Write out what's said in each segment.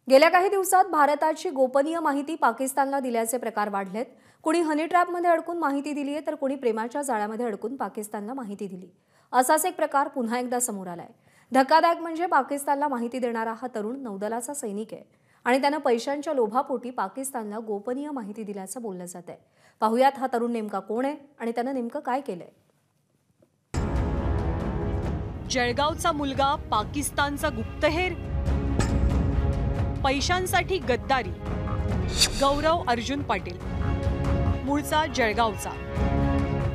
गेल्या काही दिवसात भारताची गोपनीय माहिती पाकिस्तानला दिल्याचे प्रकार वाढलेत। कुणी हनी ट्रॅपमध्ये अडकून माहिती दिली आहे तर कुणी प्रेमाच्या जाळ्यामध्ये अडकून पाकिस्तानला माहिती दिली। असाच एक प्रकार पुन्हा एकदा समोर आलाय। धक्कादायक म्हणजे पाकिस्तानला माहिती देणारा हा तरुण नौदलाचा सैनिक आहे आणि त्याने पैशांच्या लोभापोटी पाकिस्तानला गोपनीय माहिती दिल्याचं बोललं जातंय। पाहुयात हा तरुण नेमका कोण आहे आणि त्याने नेमकं काय केलंय। जळगावचा मुलगा पाकिस्तानचा गुप्तहेर, पैशांसाठी गद्दारी। गौरव अर्जुन पाटील मूळचा जळगावचा,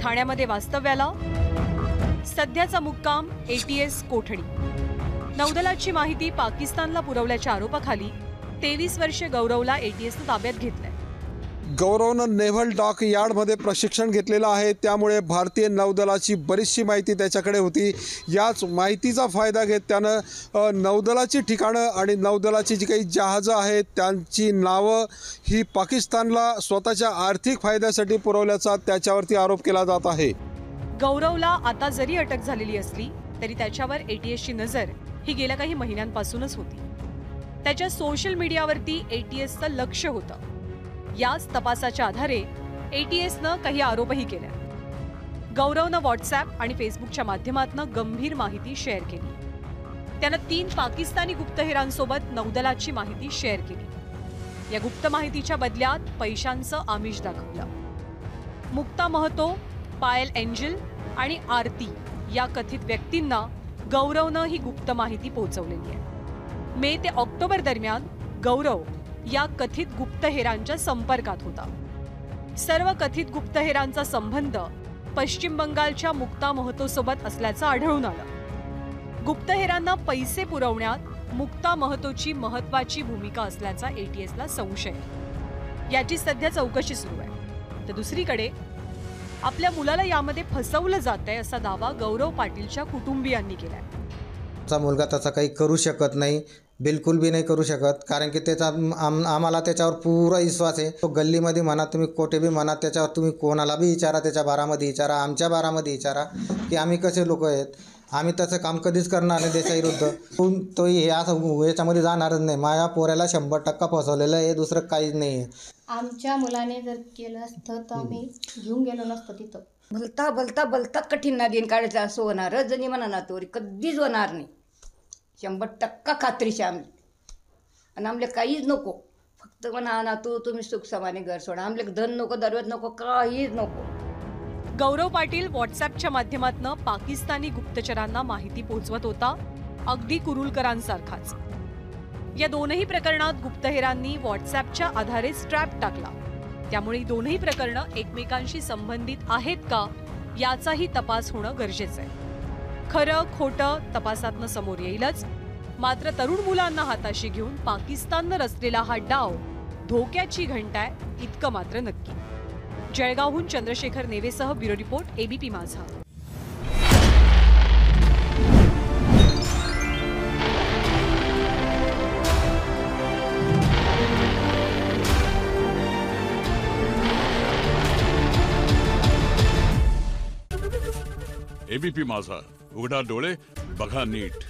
ठाण्यामध्ये वास्तव्याला, सध्याचा मुक्काम ATS कोठडी। नौदलाची माहिती पाकिस्तानला पुरवल्याच्या आरोपाखाली 23 वर्षे गौरवला ATSने ताब्यात घेतलंय। गौरवनं नेव्हल डॉक यार्डमध्ये प्रशिक्षण घेतलेलं आहे, त्यामुळे भारतीय नौदलाची बरीचशी माहिती त्याच्याकडे होती। याच माहितीचा फायदा घेत त्यानं नौदलाची ठिकाणं आणि नौदलाची जी काही जहाजं आहेत त्यांची नावं ही पाकिस्तानला स्वतःच्या आर्थिक फायद्यासाठी पुरवल्याचा त्याच्यावरती आरोप केला जात आहे। गौरवला आता जरी अटक झालेली असली तरी त्याच्यावर ATSची नजर ही गेल्या काही महिन्यांपासूनच होती। त्याच्या सोशल मीडियावरती ATSचं लक्ष होतं। याच तपासाच्या आधारे ATSनं काही आरोपही केले। गौरवनं व्हॉट्सॲप आणि फेसबुकच्या माध्यमातून गंभीर माहिती शेअर केली। त्यानं 3 पाकिस्तानी गुप्तहेरांसोबत नौदलाची माहिती शेअर केली। या गुप्त माहितीच्या बदल्यात पैशांचं आमिष दाखवलं। मुक्ता महतो, पायल एंजल आणि आरती या कथित व्यक्तींना गौरवनं ही गुप्त माहिती पोहोचवलेली आहे। मे ते ऑक्टोबर दरम्यान गौरव या कथित गुप्तहेरांच्या संपर्कात होता। सर्व कथित गुप्तहेरांचा संबंध पश्चिम बंगालच्या मुक्ता महतोसोबत असल्याचं आढळून आलं। गुप्तहेरांना पैसे पुरवण्यात मुक्ता महतोची महत्त्वाची भूमिका असल्याचा ATSला संशय आहे। याची सध्या चौकशी सुरू आहे। तर दुसरीकडे आपल्या मुलाला यामध्ये फसवलं जातंय असा दावा गौरव पाटीलच्या कुटुंबियांनी केलाय। चा मुलगा तसा काही करू शकत नाही, बिलकुल भी नाही करू शकत, कारण की त्याचा आम्हाला त्याच्यावर पूरा विश्वास आहे। तो गल्लीमध्ये म्हणा, तुम्ही कोठे बी म्हणा, त्याच्यावर तुम्ही कोणाला बी विचारा, त्याच्या बारामध्ये विचारा, आमच्या बारामध्ये विचारा की आम्ही कसे लोक आहेत। आम्ही तसं काम कधीच करणार नाही देशाविरुद्ध। तो हे असं याच्यामध्ये जाणारच नाही। माझ्या पोऱ्याला 100% फसवलेलं आहे, दुसरं काहीच नाही आहे। आमच्या मुलाने जर केलं असतं तर आम्ही घेऊन गेलो नसतं तिथं। भलता कठीण नदीन काढायचं असं होणारच जणी म्हणा ना, तोरी कधीच होणार नाही। 100% खात्रीशी आमले आणि आमले काहीच नको, फक्त म्हणा ना तुम्ही सुख समाने घर सोडा, आमले धन नको, दरवेद नको, काहीच नको। गौरव पाटील व्हॉट्सॲपच्या माध्यमातून पाकिस्तानी गुप्तचरांना माहिती पोहोचवत होता, अगदी कुरुलकरांसारखाच। या दोनही प्रकरणात गुप्तहेरांनी व्हॉट्सॲपच्या आधारे ट्रॅप टाकला। त्यामुळे दोनही प्रकरणं एकमेकांशी संबंधित आहेत का याचाही तपास होणं गरजेचं आहे। खरं खोटं तपासातनं समोर येईलच, मात्र तरुण मुलांना हाताशी घेऊन पाकिस्ताननं रचलेला हा डाव धोक्याची घंटा आहे इतकं मात्र नक्की। जळगावहून चंद्रशेखर नेवेसह ब्युरो रिपोर्ट ABP माझा। ABP माझा, उघडा डोळे बघा नीट।